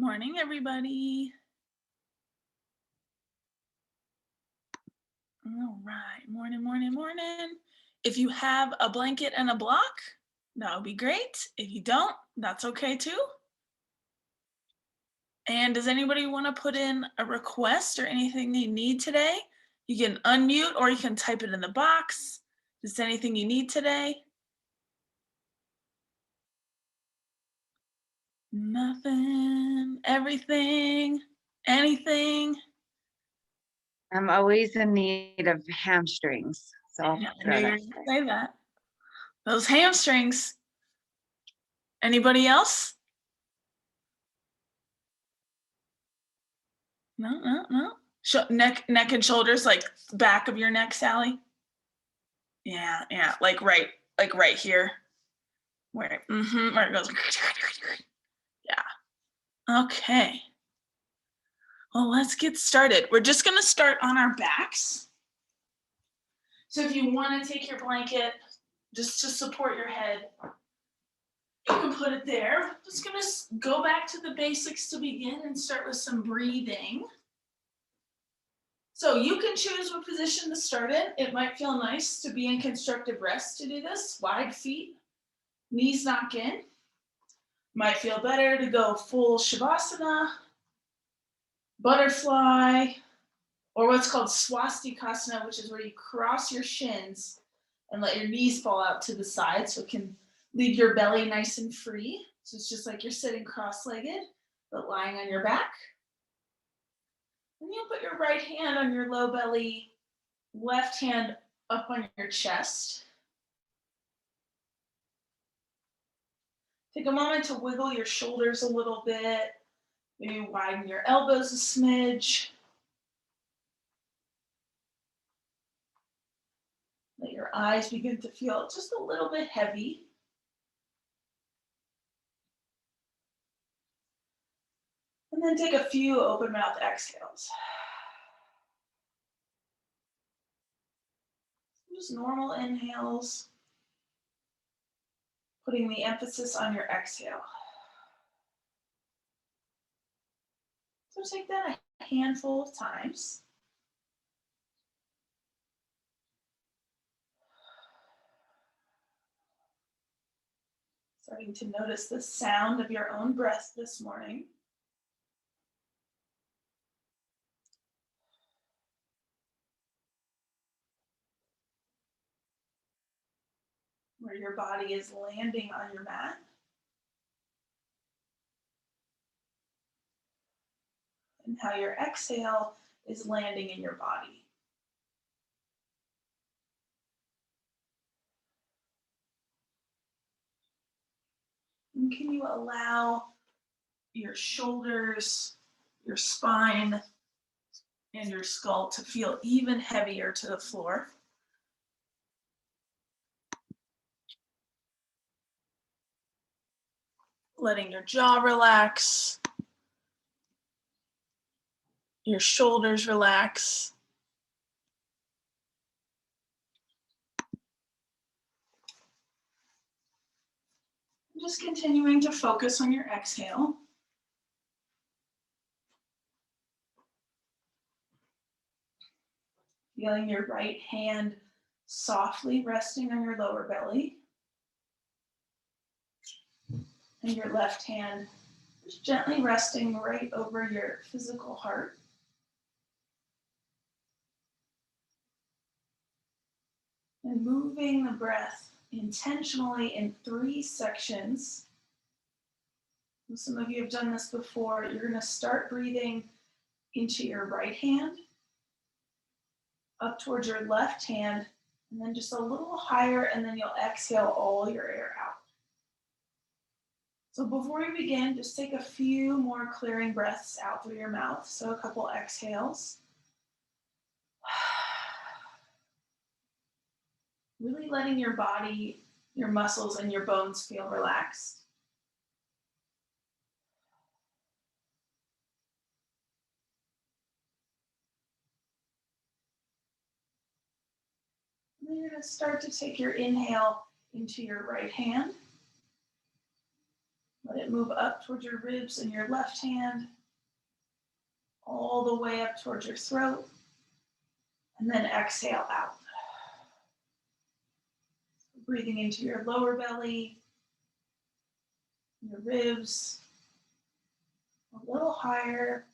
Morning, everybody. All right, morning, morning, morning. If you have a blanket and a block, that would be great. If you don't, that's okay too. And does anybody want to put in a request or anything you need today? You can unmute or you can type it in the box. Just anything you need today? Nothing, everything, anything. I'm always in need of hamstrings, so I'll Yeah, I throw knew you that were gonna there. say that. Those hamstrings. Anybody else? No. Neck and shoulders, like back of your neck, Sally. Yeah, like right here, where it goes. Yeah. Okay. Well, let's get started. We're just gonna start on our backs. So if you want to take your blanket just to support your head, you can put it there. Just gonna go back to the basics to begin and start with some breathing. So you can choose what position to start in. It might feel nice to be in constructive rest to do this. Wide feet, knees knock in. Might feel better to go full Shavasana, butterfly, or what's called swastikasana, which is where you cross your shins and let your knees fall out to the side so it can leave your belly nice and free. So it's just like you're sitting cross-legged, but lying on your back. And you'll put your right hand on your low belly, left hand up on your chest. Take a moment to wiggle your shoulders a little bit. Maybe widen your elbows a smidge. Let your eyes begin to feel just a little bit heavy. And then take a few open mouth exhales. Just normal inhales, putting the emphasis on your exhale. So take that a handful of times. Starting to notice the sound of your own breath this morning. Where your body is landing on your mat. And how your exhale is landing in your body. And can you allow your shoulders, your spine, and your skull to feel even heavier to the floor? Letting your jaw relax, your shoulders relax. Just continuing to focus on your exhale. Feeling your right hand softly resting on your lower belly. And your left hand just gently resting right over your physical heart. And moving the breath intentionally in 3 sections. And some of you have done this before. You're going to start breathing into your right hand, up towards your left hand, and then just a little higher, and then you'll exhale all your air out. So before we begin, just take a few more clearing breaths out through your mouth. So a couple exhales. Really letting your body, your muscles, and your bones feel relaxed. And then you're going to start to take your inhale into your right hand. Let it move up towards your ribs in your left hand, all the way up towards your throat, and then exhale out. Breathing into your lower belly, your ribs, a little higher,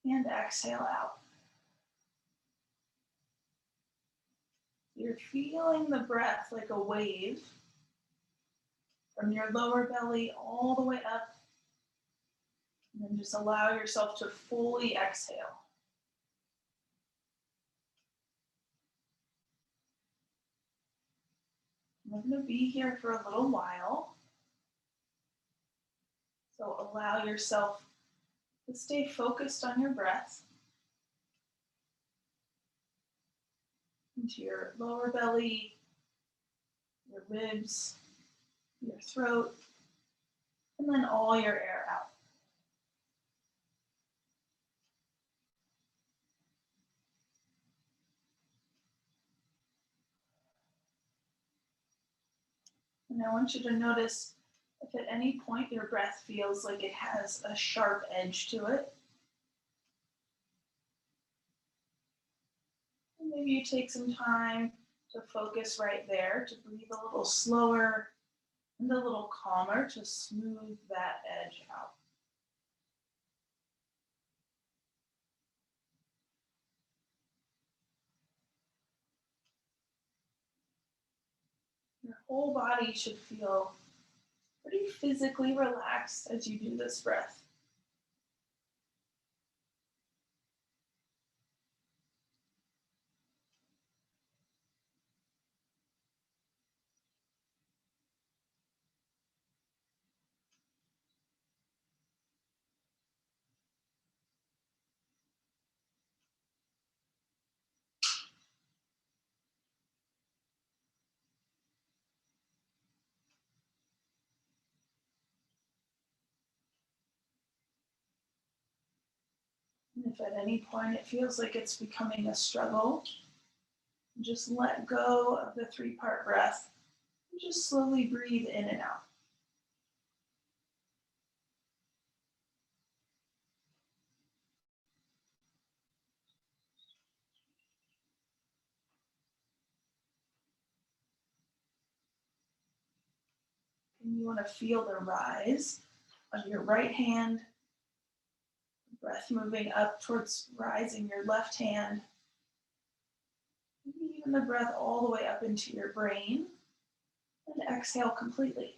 and exhale out. You're feeling the breath like a wave from your lower belly all the way up, and then just allow yourself to fully exhale. We're going to be here for a little while, so allow yourself to stay focused on your breath, into your lower belly, your ribs, your throat, and then all your air out. And I want you to notice if at any point your breath feels like it has a sharp edge to it. And maybe you take some time to focus right there, to breathe a little slower and a little calmer to smooth that edge out. Your whole body should feel pretty physically relaxed as you do this breath. And if at any point it feels like it's becoming a struggle, just let go of the 3-part breath and just slowly breathe in and out. And you want to feel the rise of your right hand, breath moving up towards rising your left hand, maybe even the breath all the way up into your brain, and exhale completely.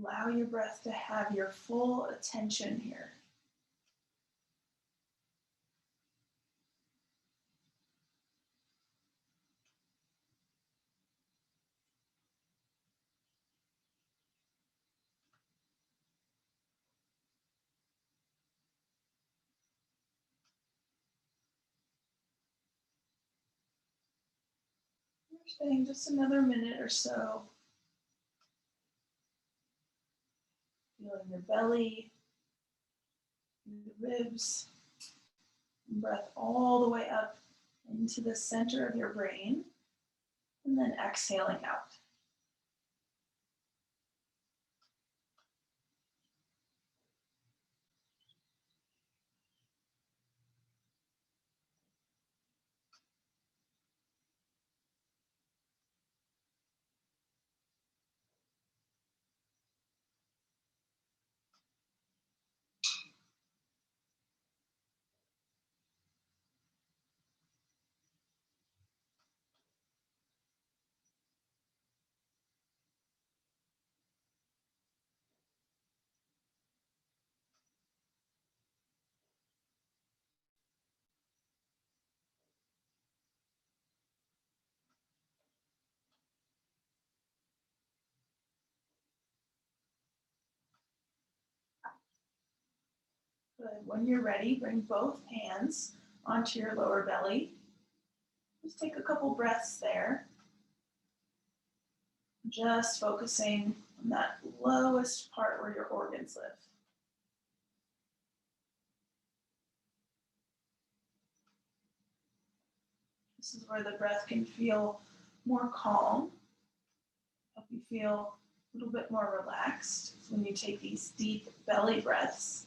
Allow your breath to have your full attention here. We're staying just another minute or so. Feeling your belly, your ribs, and breath all the way up into the center of your brain, and then exhaling out. Good. When you're ready, bring both hands onto your lower belly. Just take a couple breaths there. Just focusing on that lowest part where your organs live. This is where the breath can feel more calm, help you feel a little bit more relaxed when you take these deep belly breaths.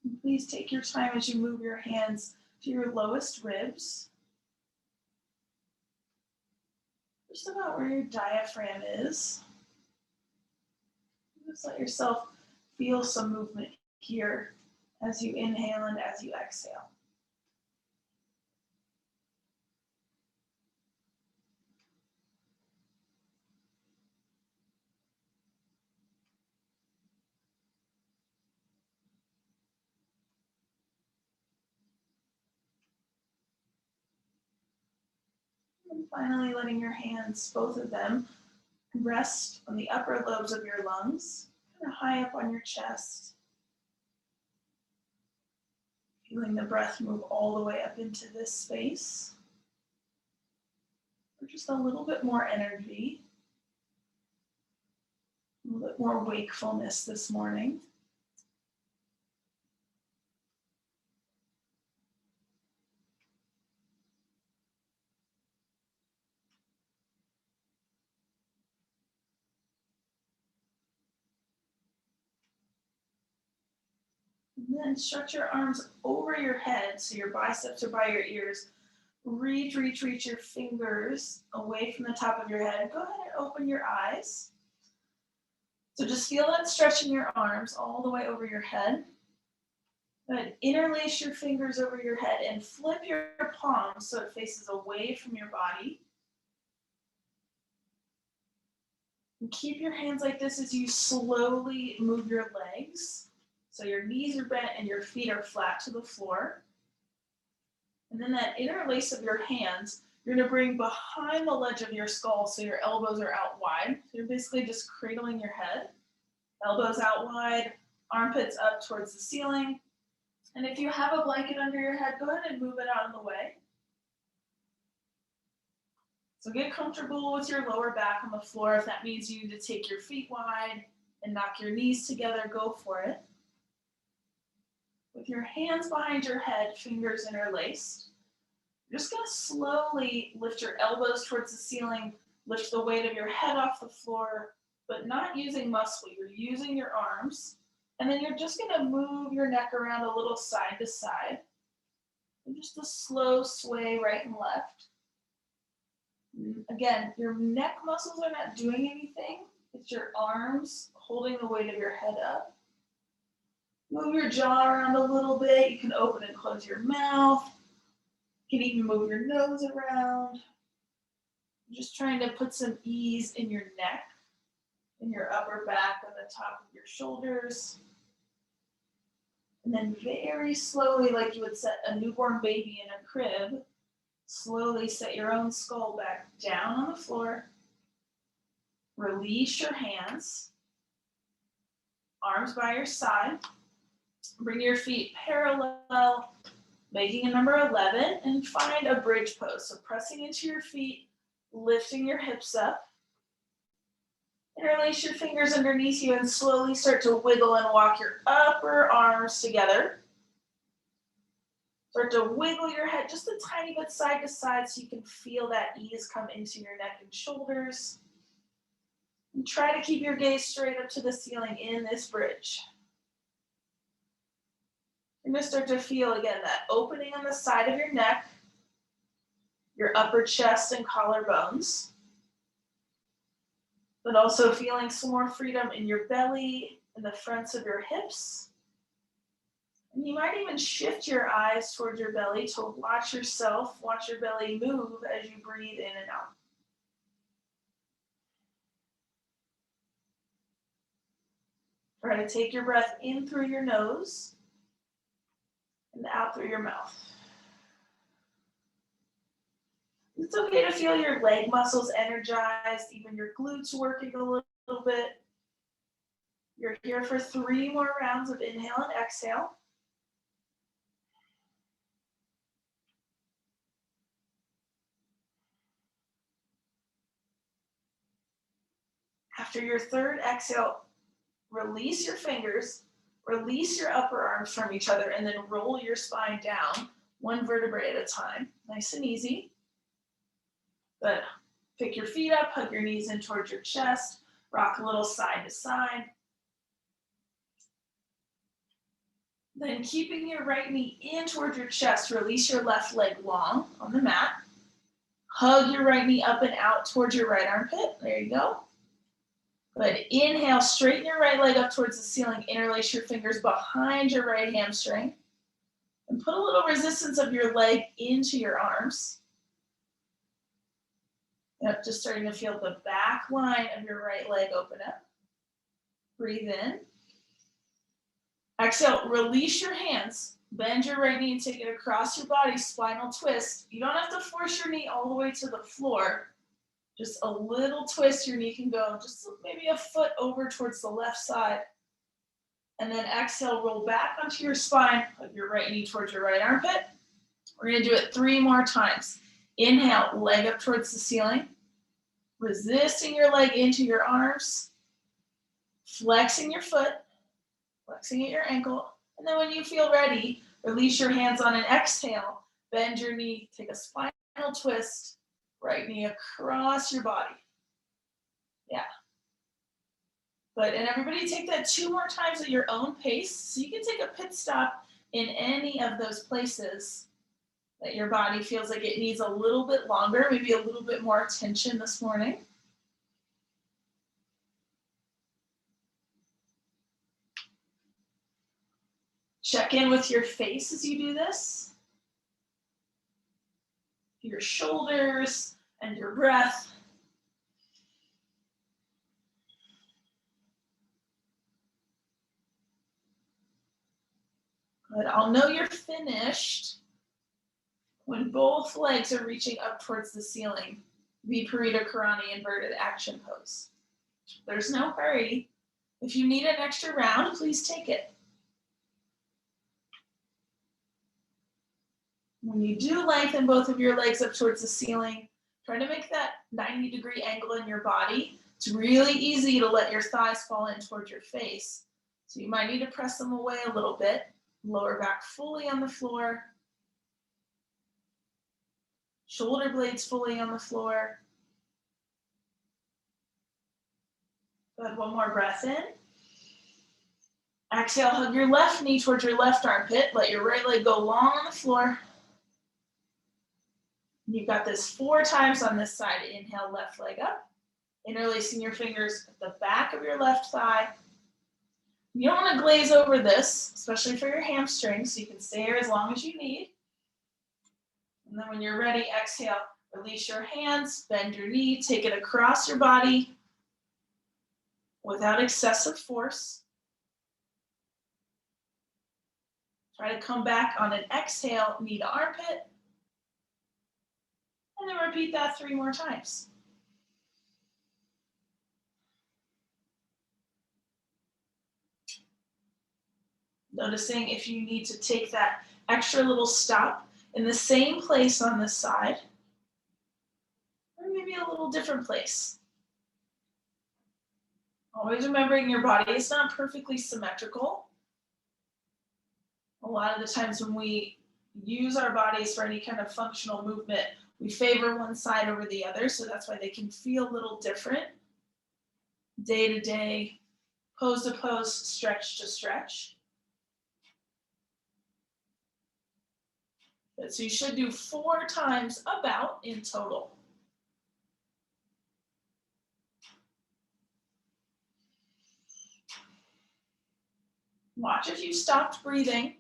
And please take your time as you move your hands to your lowest ribs, just about where your diaphragm is. Just let yourself feel some movement here as you inhale and as you exhale. And finally, letting your hands, both of them, rest on the upper lobes of your lungs, kind of high up on your chest. Feeling the breath move all the way up into this space. For just a little bit more energy, a little bit more wakefulness this morning. And then stretch your arms over your head so your biceps are by your ears. Reach your fingers away from the top of your head. Go ahead and open your eyes. So just feel that stretch in your arms all the way over your head. Go ahead, interlace your fingers over your head and flip your palms so it faces away from your body. And keep your hands like this as you slowly move your legs. So your knees are bent and your feet are flat to the floor. And then that interlace of your hands, you're gonna bring behind the ledge of your skull so your elbows are out wide. So you're basically just cradling your head, elbows out wide, armpits up towards the ceiling. And if you have a blanket under your head, go ahead and move it out of the way. So get comfortable with your lower back on the floor. If that means you need to take your feet wide and knock your knees together, go for it. With your hands behind your head, fingers interlaced, you're just gonna slowly lift your elbows towards the ceiling, lift the weight of your head off the floor, but not using muscle, you're using your arms. And then you're just gonna move your neck around a little side to side. And just a slow sway right and left. Again, your neck muscles are not doing anything. It's your arms holding the weight of your head up. Move your jaw around a little bit. You can open and close your mouth. You can even move your nose around. Just trying to put some ease in your neck, in your upper back, on the top of your shoulders. And then very slowly, like you would set a newborn baby in a crib, slowly set your own skull back down on the floor. Release your hands, arms by your side. Bring your feet parallel, making a number 11, and find a bridge pose. So pressing into your feet, lifting your hips up. Interlace your fingers underneath you and slowly start to wiggle and walk your upper arms together. Start to wiggle your head just a tiny bit side to side so you can feel that ease come into your neck and shoulders. And try to keep your gaze straight up to the ceiling in this bridge. You're going to start to feel, again, that opening on the side of your neck, your upper chest and collarbones, but also feeling some more freedom in your belly and the fronts of your hips. And you might even shift your eyes towards your belly to watch your belly move as you breathe in and out. Try to take your breath in through your nose and out through your mouth. It's okay to feel your leg muscles energized, even your glutes working a little bit. You're here for 3 more rounds of inhale and exhale. After your third exhale, release your fingers, release your upper arms from each other, and then roll your spine down 1 vertebrae at a time. Nice and easy. Good. Pick your feet up, hug your knees in towards your chest, rock a little side to side. Then keeping your right knee in towards your chest, release your left leg long on the mat. Hug your right knee up and out towards your right armpit. There you go. Good. Inhale, straighten your right leg up towards the ceiling. Interlace your fingers behind your right hamstring. And put a little resistance of your leg into your arms. Yep, just starting to feel the back line of your right leg open up. Breathe in. Exhale, release your hands. Bend your right knee and take it across your body, spinal twist. You don't have to force your knee all the way to the floor. Just a little twist, your knee can go just maybe a foot over towards the left side. And then exhale, roll back onto your spine, put your right knee towards your right armpit. We're gonna do it 3 more times. Inhale, leg up towards the ceiling. Resisting your leg into your arms. Flexing your foot, flexing at your ankle. And then when you feel ready, release your hands on an exhale, bend your knee, take a spinal twist, right knee across your body. Yeah. Good, and everybody take that 2 more times at your own pace. So you can take a pit stop in any of those places that your body feels like it needs a little bit longer, maybe a little bit more attention this morning. Check in with your face as you do this. Your shoulders and your breath. Good. I'll know you're finished when both legs are reaching up towards the ceiling. Viparita Karani inverted action pose. There's no hurry. If you need an extra round, please take it. When you do lengthen both of your legs up towards the ceiling, try to make that 90-degree angle in your body. It's really easy to let your thighs fall in towards your face. So you might need to press them away a little bit. Lower back fully on the floor. Shoulder blades fully on the floor. Good, 1 more breath in. Exhale, hug your left knee towards your left armpit. Let your right leg go long on the floor. You've got this 4 times on this side. Inhale, left leg up. Interlacing your fingers at the back of your left thigh. You don't want to glaze over this, especially for your hamstrings, so you can stay here as long as you need. And then when you're ready, exhale, release your hands, bend your knee, take it across your body without excessive force. Try to come back on an exhale, knee to armpit. And then repeat that 3 more times. Noticing if you need to take that extra little stop in the same place on this side, or maybe a little different place. Always remembering your body is not perfectly symmetrical. A lot of the times when we use our bodies for any kind of functional movement, we favor one side over the other, so that's why they can feel a little different. Day to day, pose to pose, stretch to stretch. So you should do 4 times about in total. Watch if you stopped breathing.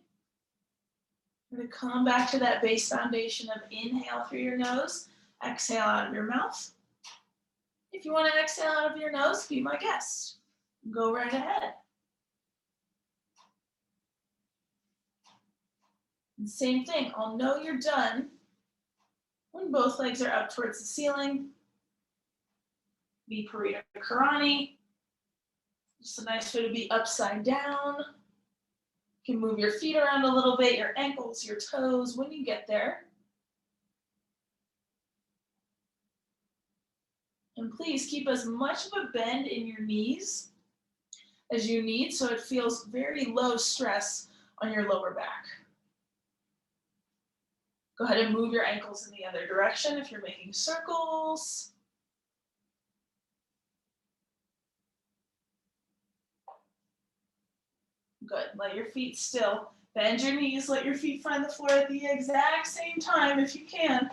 We're going to come back to that base foundation of inhale through your nose, exhale out of your mouth. If you want to exhale out of your nose, be my guest. Go right ahead. And same thing, I'll know you're done when both legs are up towards the ceiling. Viparita Karani. Just a nice way to be upside down. You can move your feet around a little bit, your ankles, your toes when you get there. And please keep as much of a bend in your knees as you need so it feels very low stress on your lower back. Go ahead and move your ankles in the other direction if you're making circles. Good. Let your feet still. Bend your knees. Let your feet find the floor at the exact same time if you can.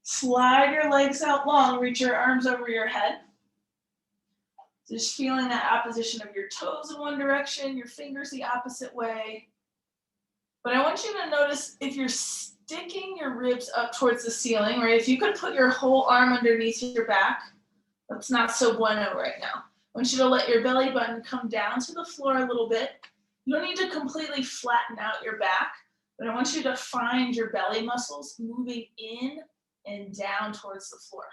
Slide your legs out long. Reach your arms over your head. Just feeling that opposition of your toes in one direction, your fingers the opposite way. But I want you to notice if you're sticking your ribs up towards the ceiling, right? If you could put your whole arm underneath your back, that's not so bueno right now. I want you to let your belly button come down to the floor a little bit. You don't need to completely flatten out your back, but I want you to find your belly muscles moving in and down towards the floor.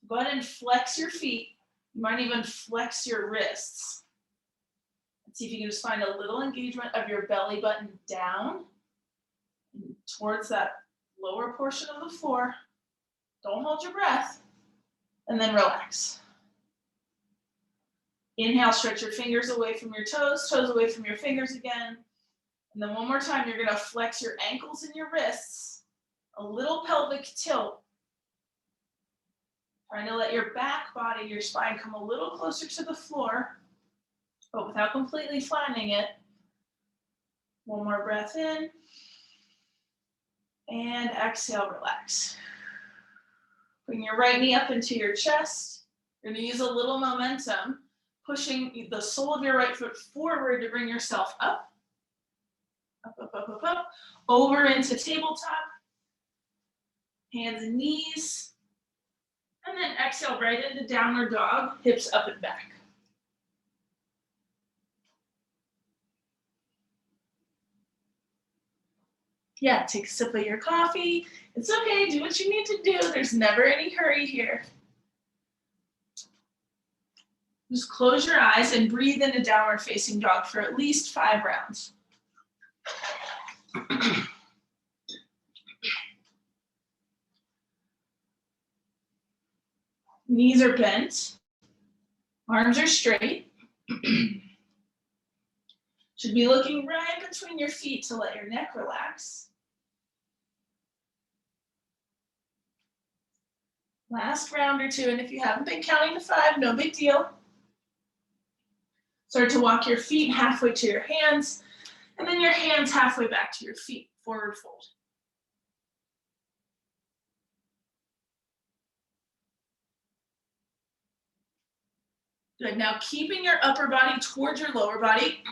Go ahead and flex your feet. You might even flex your wrists. And see if you can just find a little engagement of your belly button down towards that lower portion of the floor. Don't hold your breath. And then relax. Inhale, stretch your fingers away from your toes, toes away from your fingers again. And then one more time, you're gonna flex your ankles and your wrists. A little pelvic tilt. Trying to let your back body, your spine come a little closer to the floor, but without completely flattening it. One more breath in. And exhale, relax. Bring your right knee up into your chest. You're gonna use a little momentum, pushing the sole of your right foot forward to bring yourself up. Up, up, up, up, up. Over into tabletop. Hands and knees. And then exhale right into downward dog, hips up and back. Yeah, take a sip of your coffee. It's okay, do what you need to do. There's never any hurry here. Just close your eyes and breathe into downward facing dog for at least 5 rounds. Knees are bent. Arms are straight. Should be looking right between your feet to let your neck relax. Last round or two, and if you haven't been counting to 5, no big deal. Start to walk your feet halfway to your hands, and then your hands halfway back to your feet, forward fold. Good, now keeping your upper body towards your lower body,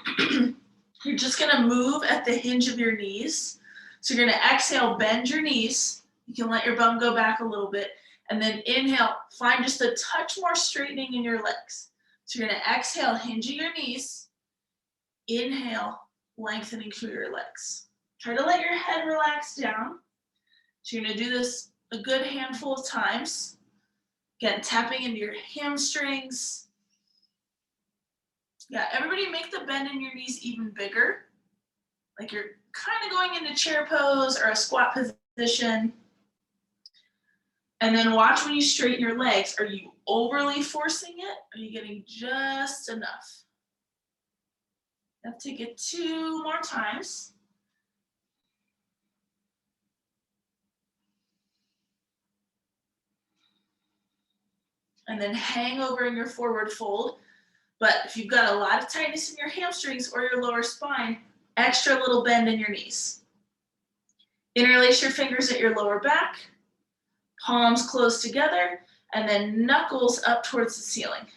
you're just gonna move at the hinge of your knees. So you're gonna exhale, bend your knees. You can let your bum go back a little bit, and then inhale, find just a touch more straightening in your legs. So you're gonna exhale, hinge your knees. Inhale, lengthening through your legs. Try to let your head relax down. So you're gonna do this a good handful of times. Again, tapping into your hamstrings. Yeah, everybody make the bend in your knees even bigger. Like you're kind of going into chair pose or a squat position. And then watch when you straighten your legs. Are you overly forcing it? Are you getting just enough? You have to take it 2 more times. And then hang over in your forward fold. But if you've got a lot of tightness in your hamstrings or your lower spine, extra little bend in your knees. Interlace your fingers at your lower back, palms close together, and then knuckles up towards the ceiling.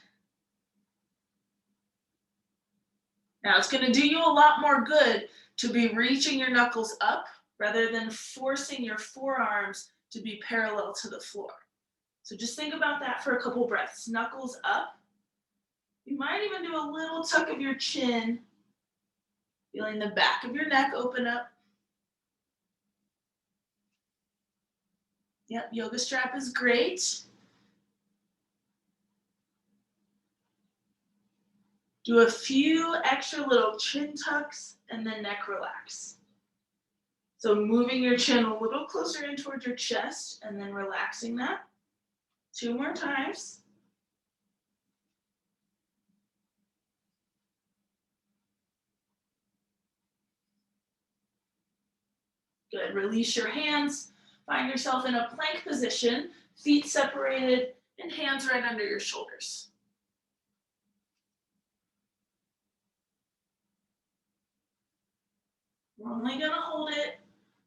Now it's going to do you a lot more good to be reaching your knuckles up rather than forcing your forearms to be parallel to the floor. So just think about that for a couple breaths. Knuckles up. You might even do a little tuck of your chin, feeling the back of your neck open up. Yep, yoga strap is great. Do a few extra little chin tucks and then neck relax. So moving your chin a little closer in towards your chest and then relaxing that. 2 more times. Good. Release your hands. Find yourself in a plank position, feet separated, and hands right under your shoulders. We're only going to hold it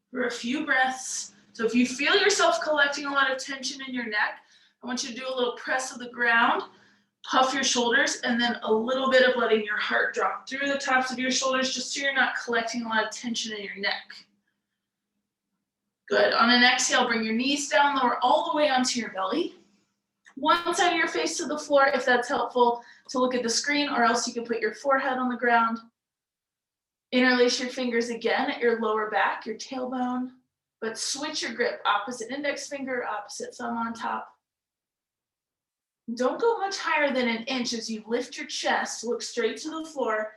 for a few breaths. So if you feel yourself collecting a lot of tension in your neck, I want you to do a little press of the ground, puff your shoulders, and then a little bit of letting your heart drop through the tops of your shoulders just so you're not collecting a lot of tension in your neck. Good. On an exhale, bring your knees down, lower all the way onto your belly. One side of your face to the floor, if that's helpful, to look at the screen, or else you can put your forehead on the ground. Interlace your fingers again at your lower back, your tailbone, but switch your grip. Opposite index finger, opposite thumb on top. Don't go much higher than an inch as you lift your chest, look straight to the floor,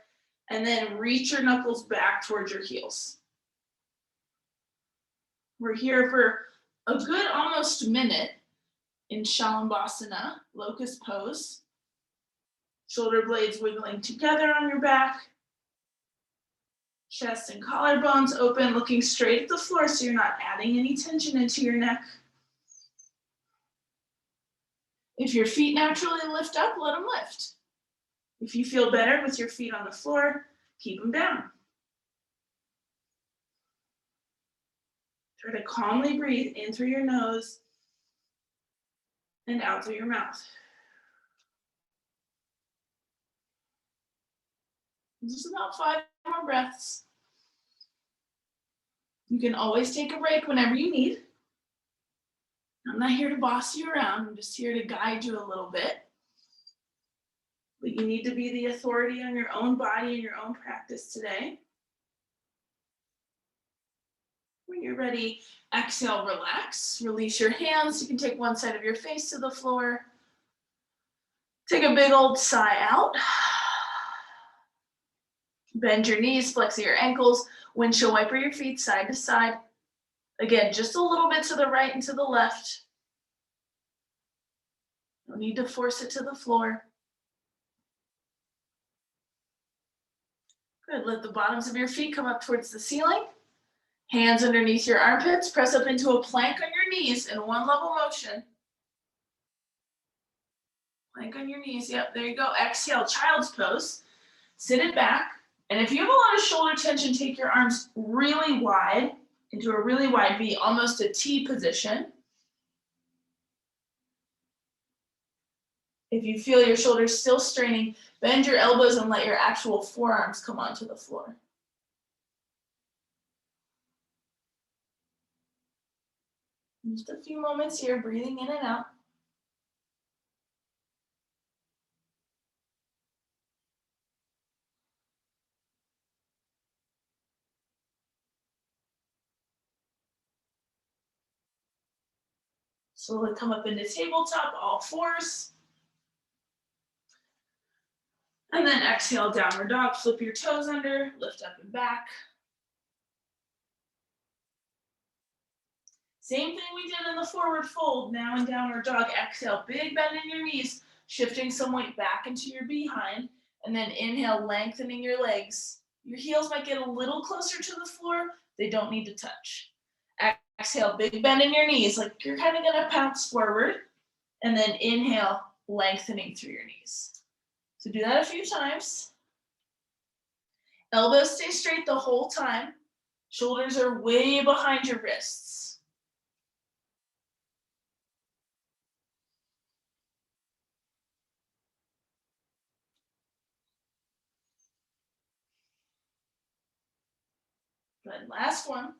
and then reach your knuckles back towards your heels. We're here for a good almost minute in Shalabhasana, locust pose. Shoulder blades wiggling together on your back. Chest and collarbones open, looking straight at the floor so you're not adding any tension into your neck. If your feet naturally lift up, let them lift. If you feel better with your feet on the floor, keep them down. Try to calmly breathe in through your nose and out through your mouth. Just about 5 more breaths. You can always take a break whenever you need. I'm not here to boss you around. I'm just here to guide you a little bit. But you need to be the authority on your own body and your own practice today. When you're ready, exhale, relax. Release your hands. You can take one side of your face to the floor. Take a big old sigh out. Bend your knees, flex your ankles. Windshield wiper your feet side to side. Again, just a little bit to the right and to the left. No need to force it to the floor. Good. Let the bottoms of your feet come up towards the ceiling. Hands underneath your armpits. Press up into a plank on your knees in one level motion. Plank on your knees. Yep, there you go. Exhale, child's pose. Sit it back. And if you have a lot of shoulder tension, take your arms really wide into a really wide V, almost a T position. If you feel your shoulders still straining, bend your elbows and let your actual forearms come onto the floor. Just a few moments here, breathing in and out. Slowly come up into tabletop, all fours. And then exhale, downward dog, flip your toes under, lift up and back. Same thing we did in the forward fold, now in downward dog. Exhale, big bend in your knees, shifting some weight back into your behind, and then inhale, lengthening your legs. Your heels might get a little closer to the floor, they don't need to touch. Exhale, big bend in your knees, like you're kind of gonna pounce forward, and then inhale, lengthening through your knees. So do that a few times. Elbows stay straight the whole time. Shoulders are way behind your wrists. Good, last one.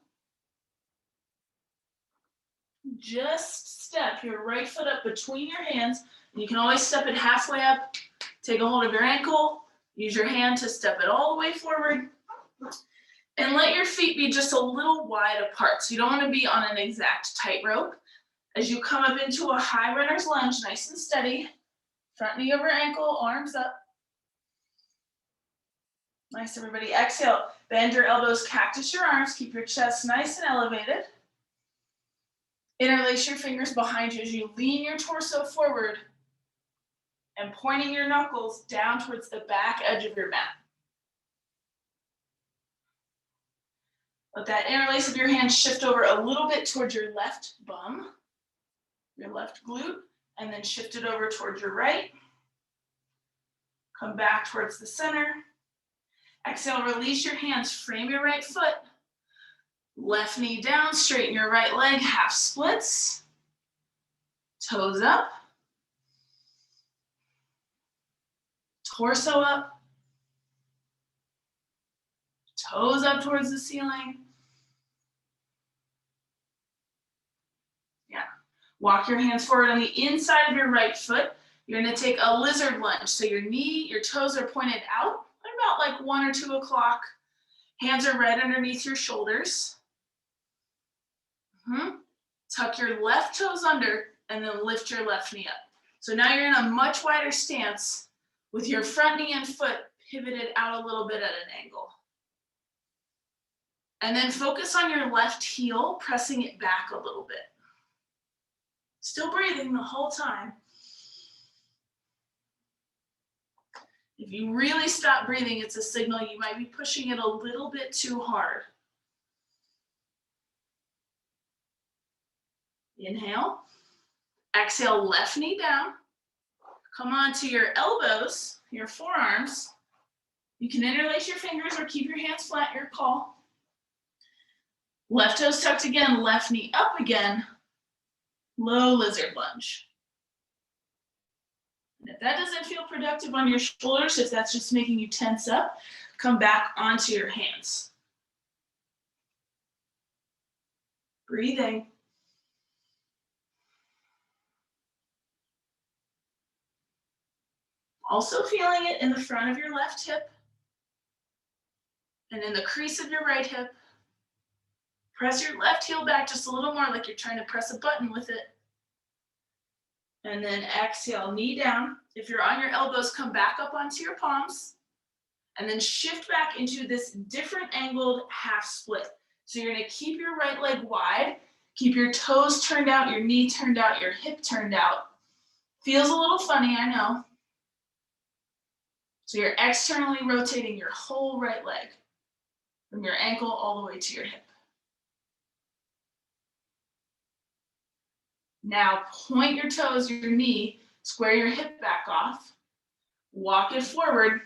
Just step your right foot up between your hands. You can always step it halfway up. Take a hold of your ankle. Use your hand to step it all the way forward. And let your feet be just a little wide apart. So you don't want to be on an exact tightrope. As you come up into a high runner's lunge, nice and steady. Front knee over ankle, arms up. Nice, everybody. Exhale, bend your elbows, cactus your arms, keep your chest nice and elevated. Interlace your fingers behind you as you lean your torso forward and pointing your knuckles down towards the back edge of your mat. Let that interlace of your hands shift over a little bit towards your left bum, your left glute, and then shift it over towards your right. Come back towards the center. Exhale, release your hands, frame your right foot. Left knee down, straighten your right leg, half splits. Toes up. Torso up. Toes up towards the ceiling. Yeah. Walk your hands forward on the inside of your right foot. You're going to take a lizard lunge. So your knee, your toes are pointed out at about like 1 or 2 o'clock. Hands are right underneath your shoulders. Tuck your left toes under and then lift your left knee up. So now you're in a much wider stance with your front knee and foot pivoted out a little bit at an angle. And then focus on your left heel, pressing it back a little bit. Still breathing the whole time. If you really stop breathing, it's a signal you might be pushing it a little bit too hard. Inhale. Exhale, left knee down. Come onto your elbows, your forearms. You can interlace your fingers or keep your hands flat, your call. Left toes tucked again, left knee up again. Low lizard lunge. And if that doesn't feel productive on your shoulders, if that's just making you tense up, come back onto your hands. Breathing. Also feeling it in the front of your left hip and in the crease of your right hip. Press your left heel back just a little more like you're trying to press a button with it. And then exhale, knee down. If you're on your elbows, come back up onto your palms. And then shift back into this different angled half split. So you're gonna keep your right leg wide, keep your toes turned out, your knee turned out, your hip turned out. Feels a little funny, I know. So you're externally rotating your whole right leg from your ankle all the way to your hip. Now point your toes, your knee, square your hip back off, walk it forward,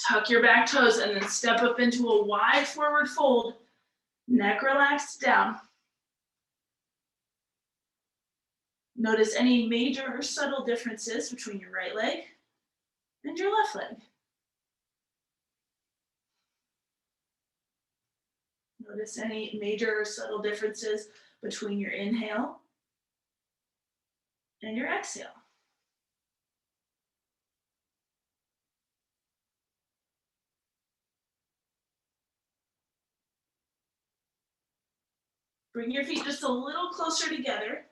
tuck your back toes, and then step up into a wide forward fold, neck relaxed down. Notice any major or subtle differences between your right leg and your left leg. Notice any major or subtle differences between your inhale and your exhale. Bring your feet just a little closer together.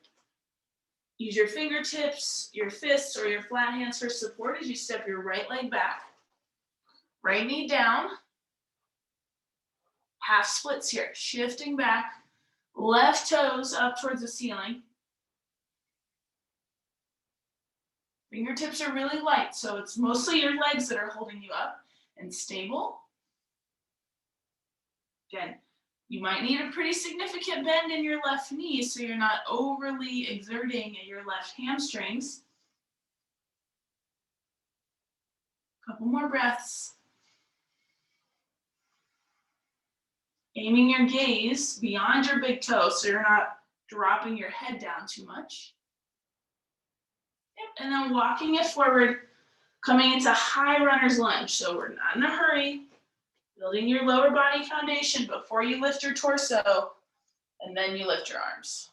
Use your fingertips, your fists, or your flat hands for support as you step your right leg back. Right knee down. Half splits here, shifting back. Left toes up towards the ceiling. Fingertips are really light, so it's mostly your legs that are holding you up and stable. Again, you might need a pretty significant bend in your left knee so you're not overly exerting your left hamstrings. Couple more breaths. Aiming your gaze beyond your big toe so you're not dropping your head down too much. Yep. And then walking it forward, coming into high runner's lunge. So we're not in a hurry, building your lower body foundation before you lift your torso, and then you lift your arms.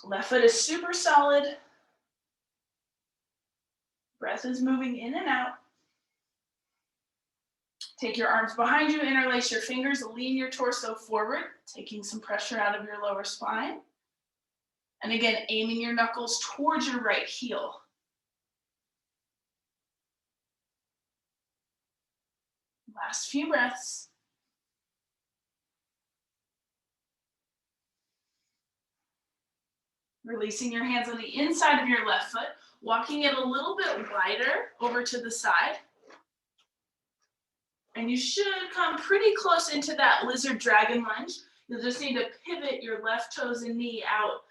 Left foot is super solid. Breath is moving in and out. Take your arms behind you, interlace your fingers, lean your torso forward, taking some pressure out of your lower spine. And again, aiming your knuckles towards your right heel. Last few breaths. Releasing your hands on the inside of your left foot, walking it a little bit wider over to the side. And you should come pretty close into that lizard dragon lunge. You'll just need to pivot your left toes and knee out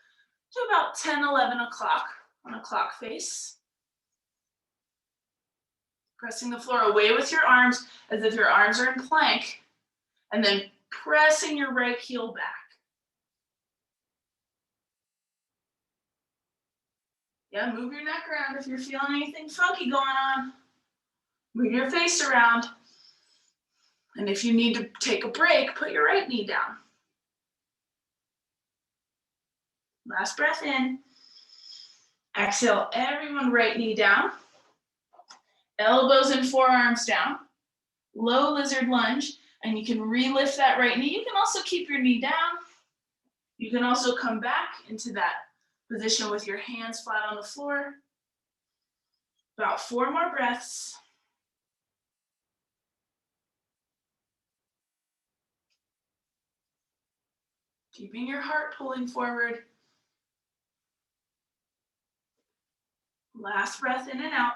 to about 10, 11 o'clock on a clock face. Pressing the floor away with your arms as if your arms are in plank, and then pressing your right heel back. Yeah, move your neck around if you're feeling anything funky going on. Move your face around. And if you need to take a break, put your right knee down. Last breath in. Exhale, everyone right knee down. Elbows and forearms down. Low lizard lunge, and you can relift that right knee. You can also keep your knee down. You can also come back into that position with your hands flat on the floor. About 4 more breaths. Keeping your heart pulling forward. Last breath in and out.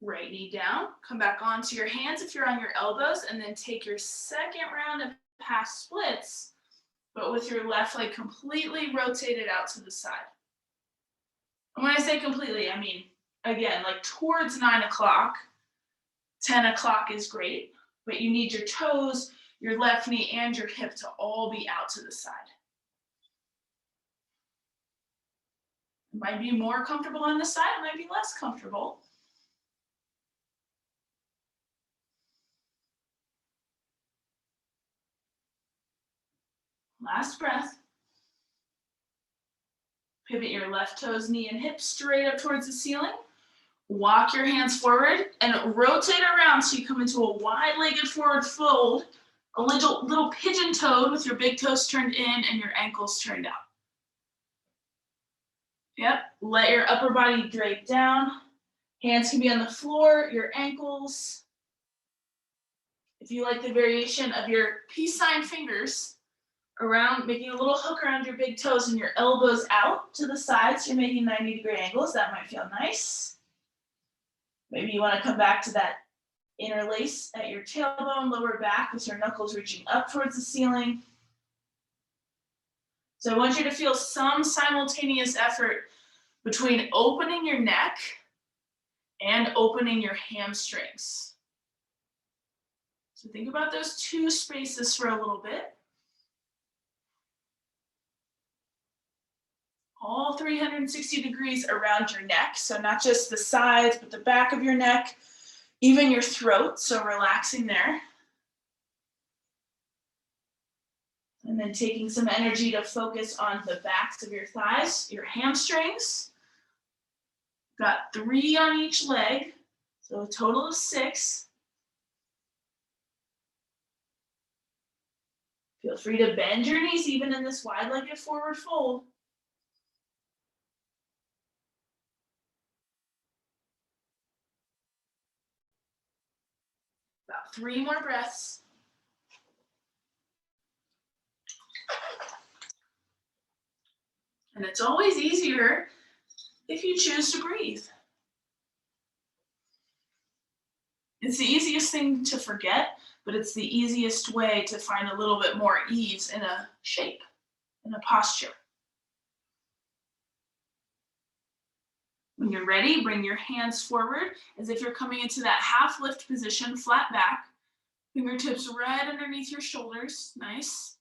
Right knee down, come back onto your hands if you're on your elbows, and then take your second round of half splits, but with your left leg completely rotated out to the side. And when I say completely, I mean, again, like towards 9 o'clock, 10 o'clock is great, but you need your toes, your left knee, and your hip to all be out to the side. It might be more comfortable on this side, it might be less comfortable. Last breath. Pivot your left toes, knee, and hip straight up towards the ceiling. Walk your hands forward and rotate around so you come into a wide-legged forward fold, a little pigeon-toed with your big toes turned in and your ankles turned out. Yep, let your upper body drape down. Hands can be on the floor, your ankles. If you like the variation of your peace sign fingers around, making a little hook around your big toes and your elbows out to the sides, you're making 90-degree angles. That might feel nice. Maybe you want to come back to that interlace at your tailbone, lower back with your knuckles reaching up towards the ceiling. So I want you to feel some simultaneous effort between opening your neck and opening your hamstrings. So think about those two spaces for a little bit. All 360 degrees around your neck. So not just the sides, but the back of your neck, even your throat. So relaxing there. And then taking some energy to focus on the backs of your thighs, your hamstrings. Got 3 on each leg, so a total of 6. Feel free to bend your knees even in this wide-legged forward fold. About 3 more breaths. And it's always easier if you choose to breathe. It's the easiest thing to forget, but it's the easiest way to find a little bit more ease in a shape, in a posture. When you're ready, bring your hands forward as if you're coming into that half lift position, flat back. Fingertips right underneath your shoulders, nice.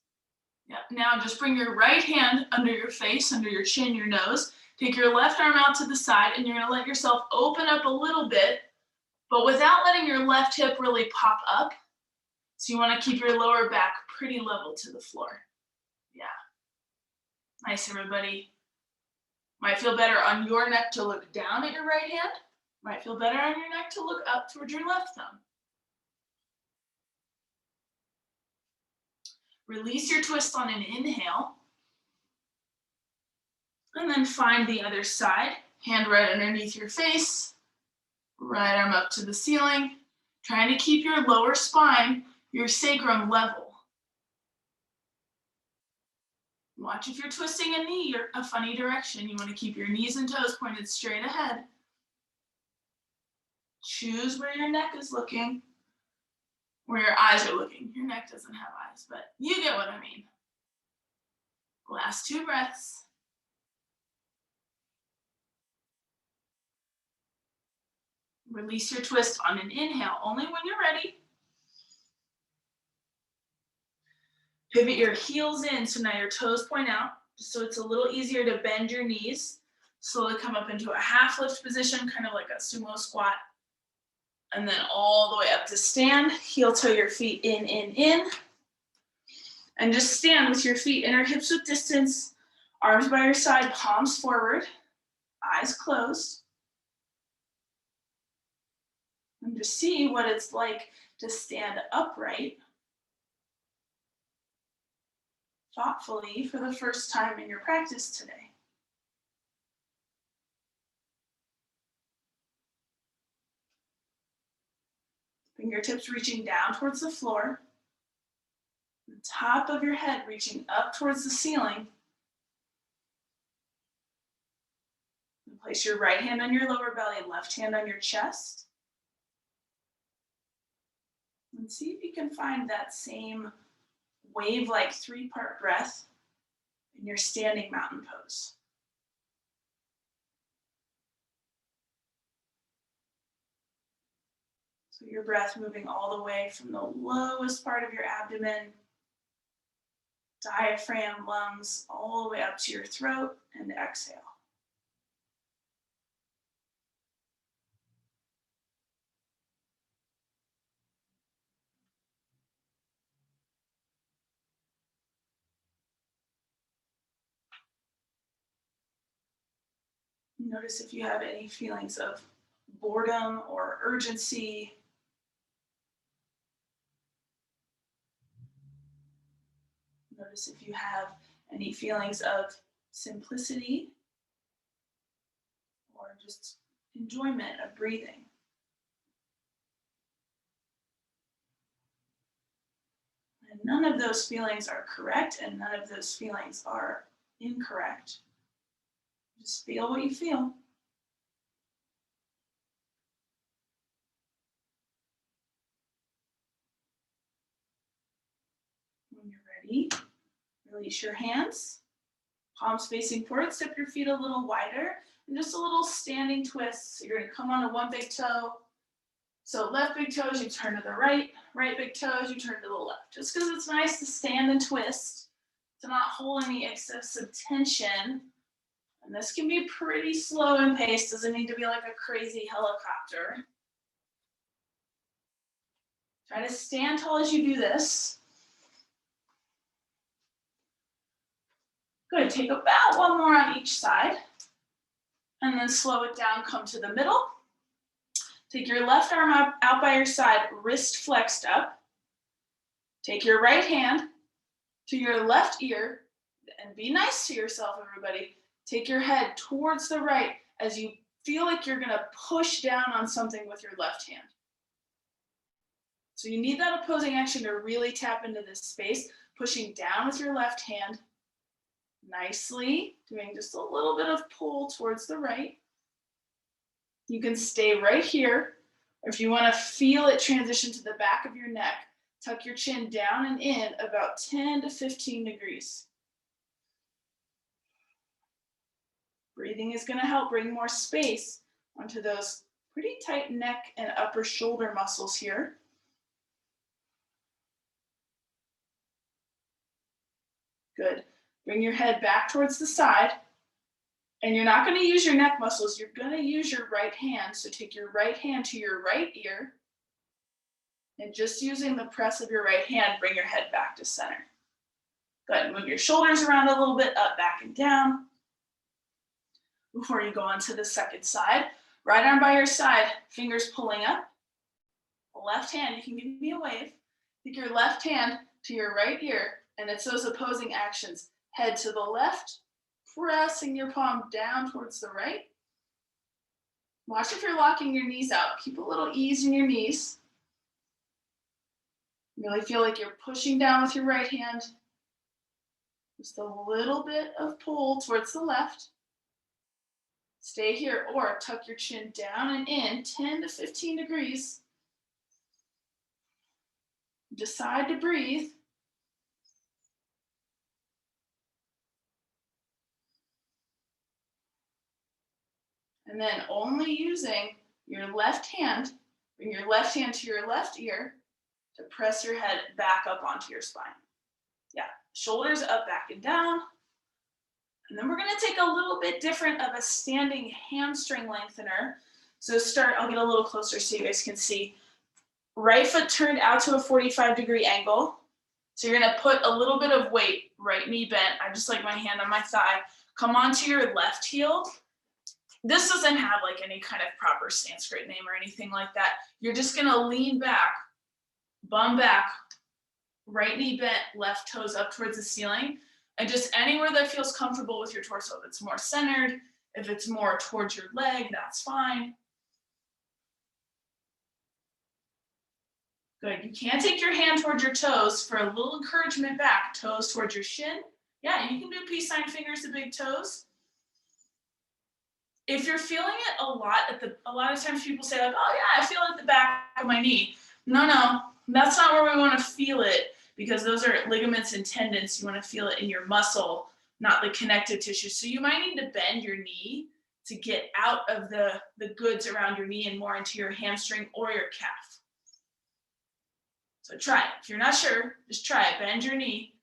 Yep. Now just bring your right hand under your face, under your chin, your nose. Take your left arm out to the side, and you're gonna let yourself open up a little bit, but without letting your left hip really pop up. So you wanna keep your lower back pretty level to the floor. Yeah. Nice, everybody. Might feel better on your neck to look down at your right hand. Might feel better on your neck to look up towards your left thumb. Release your twist on an inhale. And then find the other side. Hand right underneath your face, right arm up to the ceiling, trying to keep your lower spine, your sacrum level. Watch if you're twisting a knee or a funny direction. You want to keep your knees and toes pointed straight ahead. Choose where your neck is looking, where your eyes are looking. Your neck doesn't have eyes, but you get what I mean. Last 2 breaths. Release your twist on an inhale, only when you're ready. Pivot your heels in, so now your toes point out, so it's a little easier to bend your knees. Slowly come up into a half lift position, kind of like a sumo squat. And then all the way up to stand, heel toe your feet in. And just stand with your feet inner hips width distance, arms by your side, palms forward, eyes closed. And just see what it's like to stand upright thoughtfully for the first time in your practice today. Fingertips reaching down towards the floor. The top of your head reaching up towards the ceiling. And place your right hand on your lower belly, left hand on your chest. And see if you can find that same wave-like 3-part breath in your standing mountain pose. So your breath moving all the way from the lowest part of your abdomen, diaphragm, lungs, all the way up to your throat, and exhale. Notice if you have any feelings of boredom or urgency. Notice if you have any feelings of simplicity or just enjoyment of breathing. And none of those feelings are correct and none of those feelings are incorrect. Just feel what you feel. When you're ready, release your hands. Palms facing forward, step your feet a little wider, and just a little standing twist. So you're gonna come onto one big toe. So left big toes, you turn to the right. Right big toes, you turn to the left. Just because it's nice to stand and twist, to not hold any excessive tension. And this can be pretty slow and paced, doesn't need to be like a crazy helicopter. Try to stand tall as you do this. Good, take about one more on each side. And then slow it down, come to the middle. Take your left arm out by your side, wrist flexed up. Take your right hand to your left ear, and be nice to yourself, everybody. Take your head towards the right as you feel like you're gonna push down on something with your left hand. So you need that opposing action to really tap into this space, pushing down with your left hand, nicely, doing just a little bit of pull towards the right. You can stay right here, or if you want to feel it transition to the back of your neck, tuck your chin down and in about 10 to 15 degrees. Breathing is going to help bring more space onto those pretty tight neck and upper shoulder muscles here. Good. Bring your head back towards the side. And you're not going to use your neck muscles. You're going to use your right hand. So take your right hand to your right ear. And just using the press of your right hand, bring your head back to center. Go ahead and move your shoulders around a little bit, up, back, and down. Before you go on to the second side, right arm by your side, fingers pulling up. Left hand, you can give me a wave. Take your left hand to your right ear, and it's those opposing actions. Head to the left, pressing your palm down towards the right. Watch if you're locking your knees out. Keep a little ease in your knees. Really feel like you're pushing down with your right hand. Just a little bit of pull towards the left. Stay here or tuck your chin down and in 10 to 15 degrees. Decide to breathe. And then only using your left hand, bring your left hand to your left ear to press your head back up onto your spine. Yeah, shoulders up, back and down. And then we're gonna take a little bit different of a standing hamstring lengthener. So I'll get a little closer so you guys can see. Right foot turned out to a 45-degree angle. So you're gonna put a little bit of weight, right knee bent. I just like my hand on my thigh. Come onto your left heel. This doesn't have like any kind of proper Sanskrit name or anything like that. You're just gonna lean back, bum back, right knee bent, left toes up towards the ceiling, and just anywhere that feels comfortable with your torso. If it's more centered, if it's more towards your leg, that's fine. Good, you can take your hand towards your toes for a little encouragement back, toes towards your shin. Yeah, you can do peace sign fingers to big toes. If you're feeling it a lot of times people say like, oh yeah, I feel it at the back of my knee. No, that's not where we want to feel it because those are ligaments and tendons. You want to feel it in your muscle, not the connective tissue. So you might need to bend your knee to get out of the goods around your knee and more into your hamstring or your calf. So try it. If you're not sure, just try it. Bend your knee.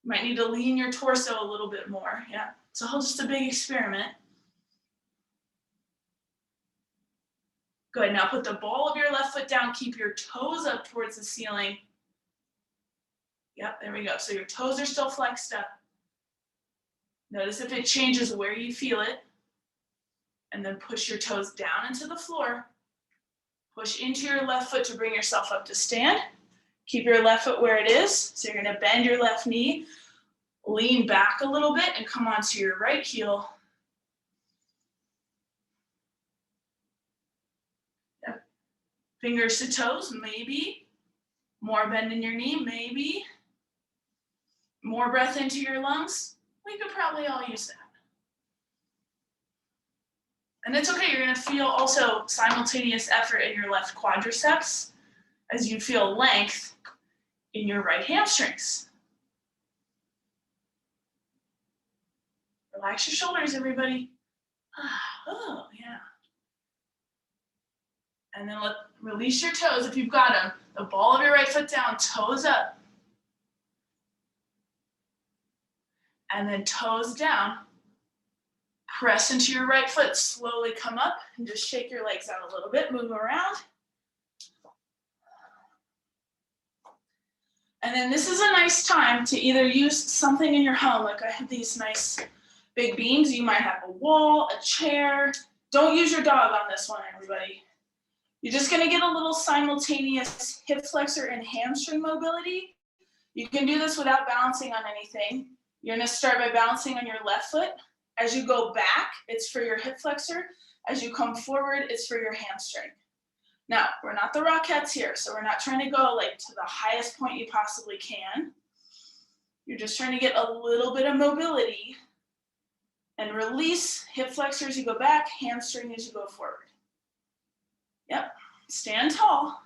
You might need to lean your torso a little bit more. Yeah, it's all just a big experiment. Good, now put the ball of your left foot down, keep your toes up towards the ceiling. Yep, there we go. So your toes are still flexed up. Notice if it changes where you feel it. And then push your toes down into the floor. Push into your left foot to bring yourself up to stand. Keep your left foot where it is. So you're gonna bend your left knee, lean back a little bit and come onto your right heel. Fingers to toes, maybe. More bend in your knee, maybe. More breath into your lungs. We could probably all use that. And it's okay, you're gonna feel also simultaneous effort in your left quadriceps as you feel length in your right hamstrings. Relax your shoulders, everybody. Oh, yeah. And then release your toes if you've got them. The ball of your right foot down, toes up. And then toes down. Press into your right foot, slowly come up and just shake your legs out a little bit, move around. And then this is a nice time to either use something in your home, like I have these nice big beams. You might have a wall, a chair. Don't use your dog on this one, everybody. You're just gonna get a little simultaneous hip flexor and hamstring mobility. You can do this without balancing on anything. You're gonna start by balancing on your left foot. As you go back, it's for your hip flexor. As you come forward, it's for your hamstring. Now, we're not the Rockettes here, so we're not trying to go like to the highest point you possibly can. You're just trying to get a little bit of mobility and release hip flexor as you go back, hamstring as you go forward. Yep, stand tall.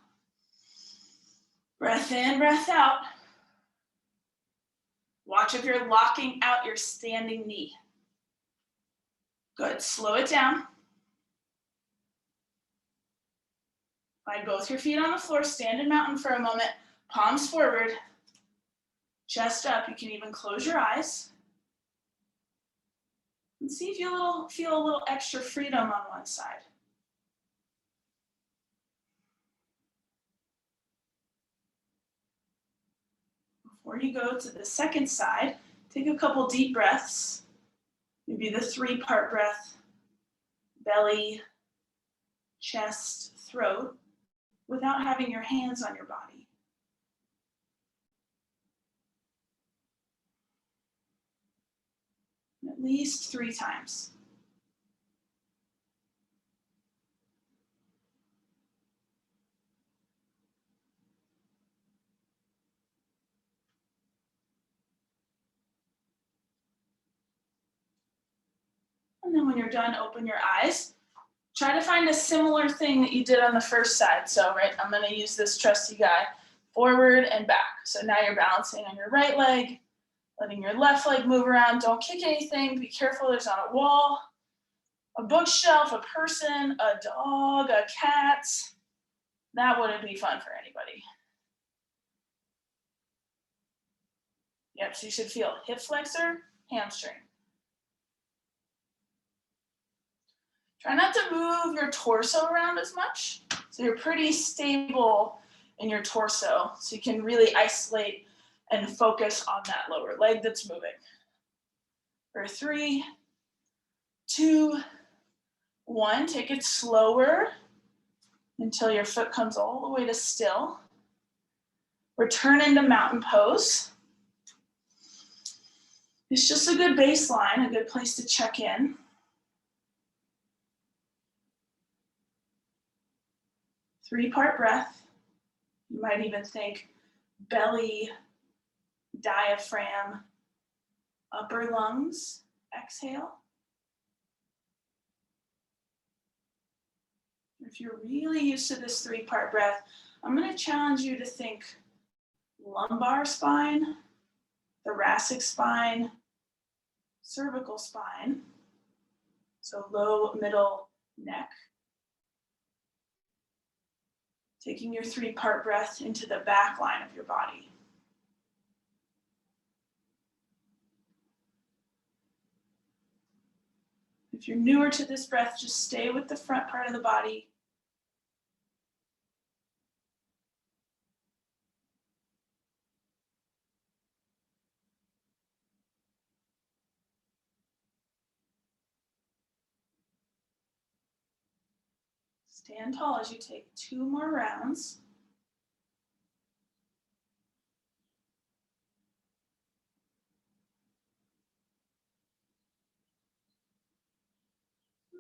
Breath in, breath out. Watch if you're locking out your standing knee. Good, slow it down. Find both your feet on the floor, stand in mountain for a moment, palms forward, chest up. You can even close your eyes. And see if you feel a little extra freedom on one side. Before you go to the second side, take a couple deep breaths. Maybe the 3-part breath, belly, chest, throat, without having your hands on your body. at least 3 times. And then when you're done, open your eyes. Try to find a similar thing that you did on the first side. So, right, I'm gonna use this trusty guy, forward and back. So now you're balancing on your right leg, letting your left leg move around. Don't kick anything, be careful there's not a wall, a bookshelf, a person, a dog, a cat. That wouldn't be fun for anybody. Yep, so you should feel hip flexor, hamstring. Try not to move your torso around as much. So you're pretty stable in your torso. So you can really isolate and focus on that lower leg that's moving. For 3, 2, 1, take it slower until your foot comes all the way to still. Return into mountain pose. It's just a good baseline, a good place to check in. Three-part breath. You might even think belly, diaphragm, upper lungs. Exhale. If you're really used to this 3-part breath, I'm going to challenge you to think lumbar spine, thoracic spine, cervical spine, so low, middle, neck. Taking your 3-part breath into the back line of your body. If you're newer to this breath, just stay with the front part of the body. Stand tall as you take 2 more rounds.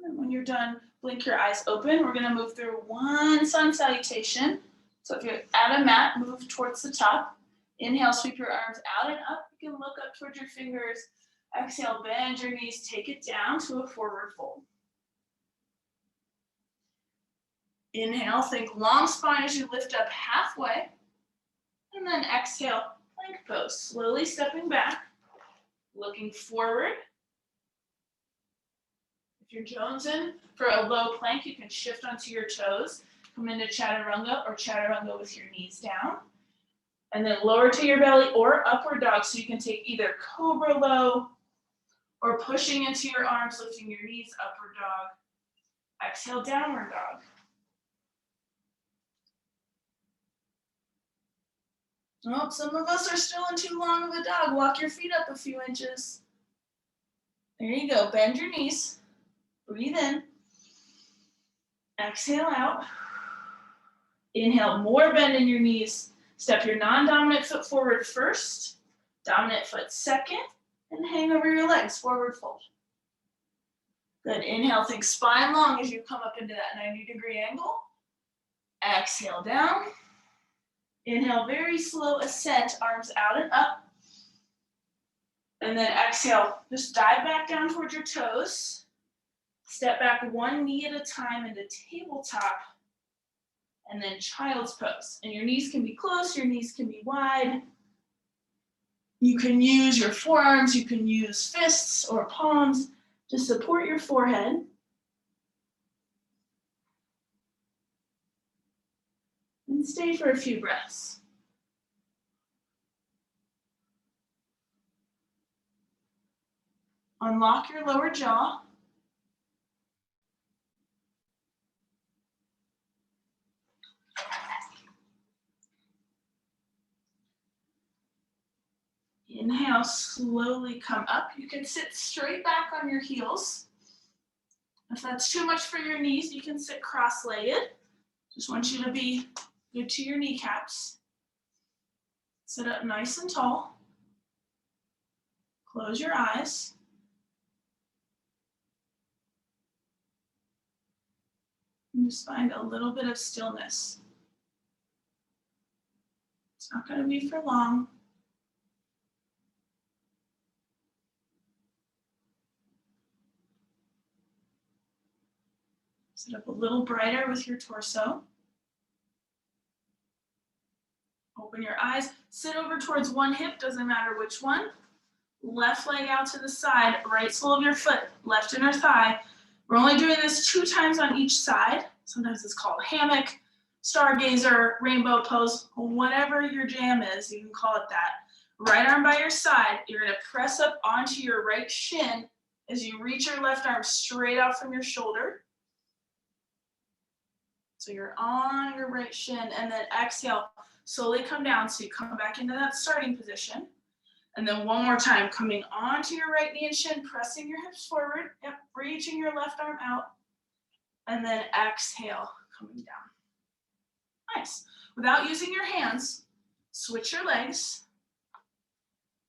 And when you're done, blink your eyes open. We're gonna move through 1 sun salutation. So if you're at a mat, move towards the top. Inhale, sweep your arms out and up. You can look up towards your fingers. Exhale, bend your knees, take it down to a forward fold. Inhale, think long spine as you lift up halfway. And then exhale, plank pose. Slowly stepping back, looking forward. If you're jonesing for a low plank, you can shift onto your toes. Come into chaturanga or chaturanga with your knees down. And then lower to your belly or upward dog. So you can take either cobra low or pushing into your arms, lifting your knees, upward dog. Exhale, downward dog. Oh, some of us are still in too long of a dog. Walk your feet up a few inches. There you go. Bend your knees. Breathe in. Exhale out. Inhale, more bend in your knees. Step your non-dominant foot forward first. Dominant foot second. And hang over your legs. Forward fold. Good. Inhale, think spine long as you come up into that 90-degree angle. Exhale down. Inhale, very slow ascent, arms out and up. And then exhale, just dive back down towards your toes. Step back 1 knee at a time into tabletop. And then child's pose. And your knees can be close, your knees can be wide. You can use your forearms, you can use fists or palms to support your forehead. And stay for a few breaths. Unlock your lower jaw. Inhale, slowly come up. You can sit straight back on your heels. If that's too much for your knees, you can sit cross-legged. Just want you to be good to your kneecaps. Sit up nice and tall. Close your eyes. And just find a little bit of stillness. It's not going to be for long. Sit up a little brighter with your torso. Open your eyes. Sit over towards one hip, doesn't matter which one. Left leg out to the side, right sole of your foot, left inner thigh. We're only doing this 2 times on each side. Sometimes it's called hammock, stargazer, rainbow pose, whatever your jam is, you can call it that. Right arm by your side, you're gonna press up onto your right shin as you reach your left arm straight out from your shoulder. So you're on your right shin, and then exhale, slowly come down so you come back into that starting position. And then one more time, coming onto your right knee and shin, pressing your hips forward, yep, reaching your left arm out, and then exhale, coming down. Nice. Without using your hands, switch your legs,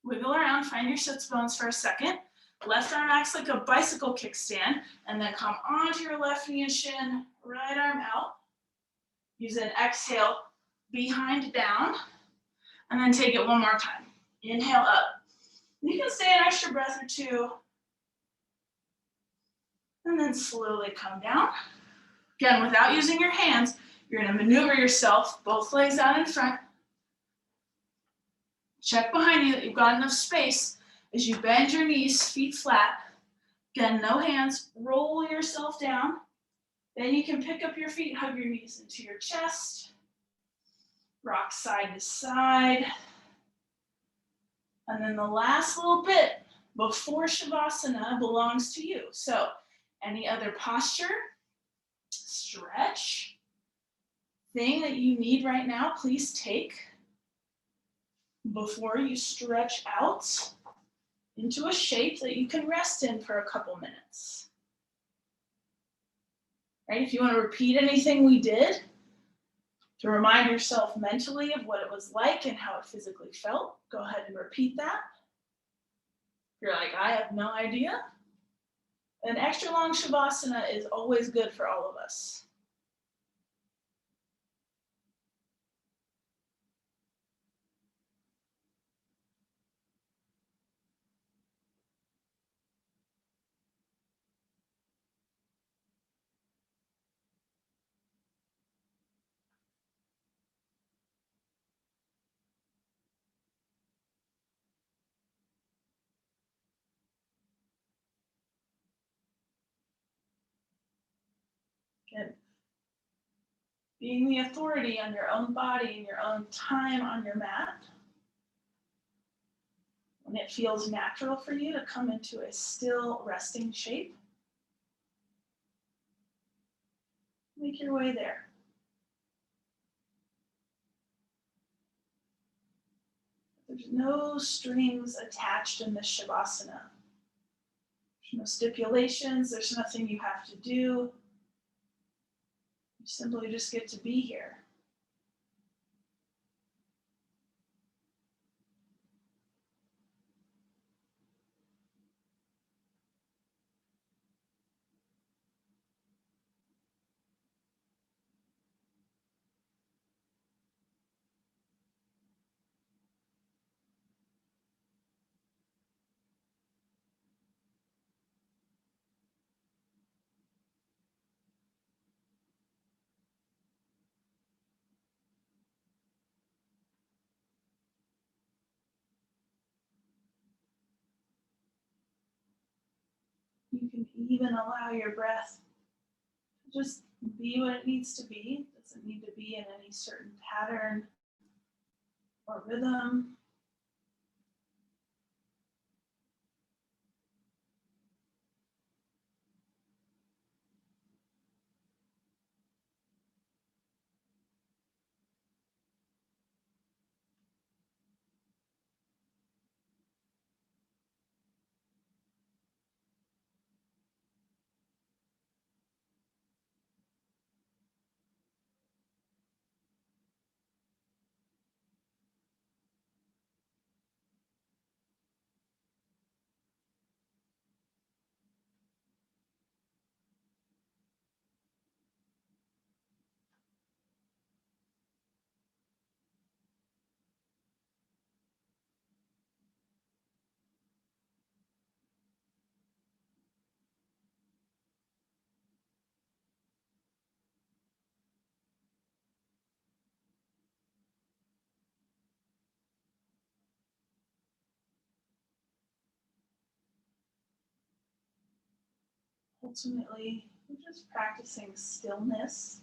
wiggle around, find your sits bones for a second. Left arm acts like a bicycle kickstand, and then come onto your left knee and shin, right arm out. Use an exhale, behind down, and then take it one more time. Inhale up. You can stay an extra breath or 2. And then slowly come down. Again, without using your hands, you're gonna maneuver yourself, both legs out in front. Check behind you that you've got enough space as you bend your knees, feet flat. Again, no hands, roll yourself down. Then you can pick up your feet, hug your knees into your chest. Rock side to side. And then the last little bit before Shavasana belongs to you. So any other posture, stretch, thing that you need right now, please take before you stretch out into a shape that you can rest in for a couple minutes. Right? If you want to repeat anything we did, to remind yourself mentally of what it was like and how it physically felt, go ahead and repeat that. If you're like, I have no idea, an extra long Shavasana is always good for all of us. Again, being the authority on your own body and your own time on your mat. When it feels natural for you to come into a still resting shape, make your way there. There's no strings attached in this Shavasana. There's no stipulations, there's nothing you have to do. You simply just get to be here. You can even allow your breath to just be what it needs to be. It doesn't need to be in any certain pattern or rhythm. Ultimately, we're just practicing stillness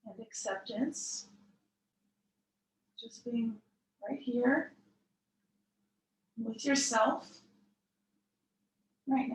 and acceptance. Just being right here with yourself right now.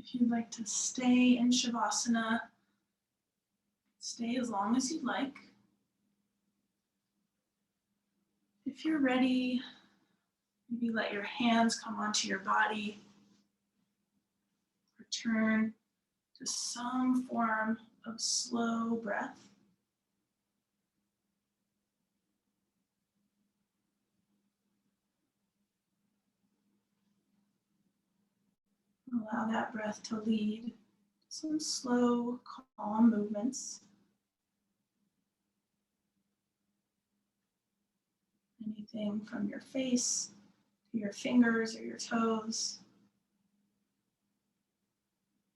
If you'd like to stay in Shavasana, stay as long as you'd like. If you're ready, maybe let your hands come onto your body. Return to some form of slow breath. Allow that breath to lead some slow, calm movements. Anything from your face to your fingers or your toes.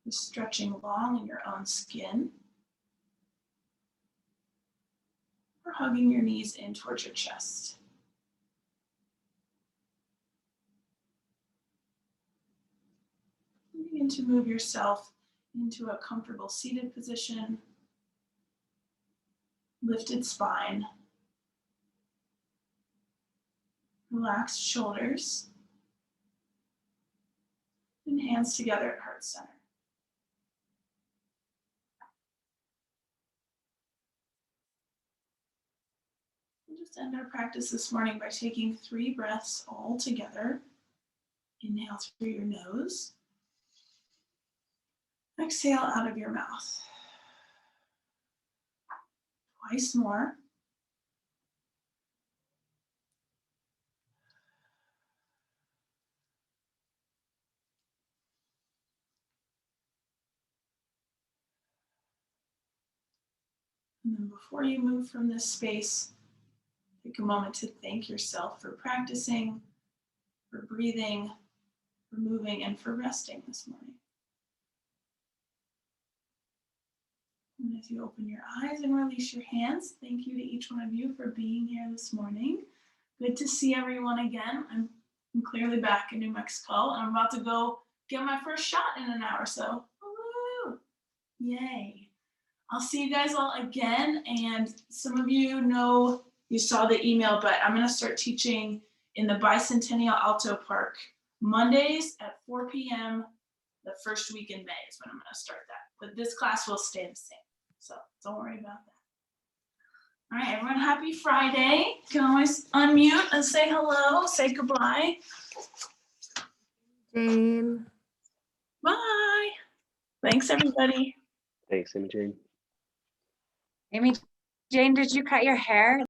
Just stretching long in your own skin. Or hugging your knees in towards your chest. Begin to move yourself into a comfortable seated position. Lifted spine. Relaxed shoulders. And hands together at heart center. We'll just end our practice this morning by taking 3 breaths all together. Inhale through your nose. Exhale out of your mouth. Twice more. And then before you move from this space, take a moment to thank yourself for practicing, for breathing, for moving, and for resting this morning. And as you open your eyes and release your hands, thank you to each one of you for being here this morning. Good to see everyone again. I'm clearly back in New Mexico, and I'm about to go get my first shot in an hour or so. Woo! Yay. I'll see you guys all again, and some of you know, you saw the email, but I'm going to start teaching in the Bicentennial Alto Park Mondays at 4 p.m. the first week in May is when I'm going to start that. But this class will stay the same, so don't worry about that. All right, everyone, happy Friday. You can always unmute and say hello, say goodbye. Jane. Bye. Thanks, everybody. Thanks, Amy Jane. Amy Jane, did you cut your hair?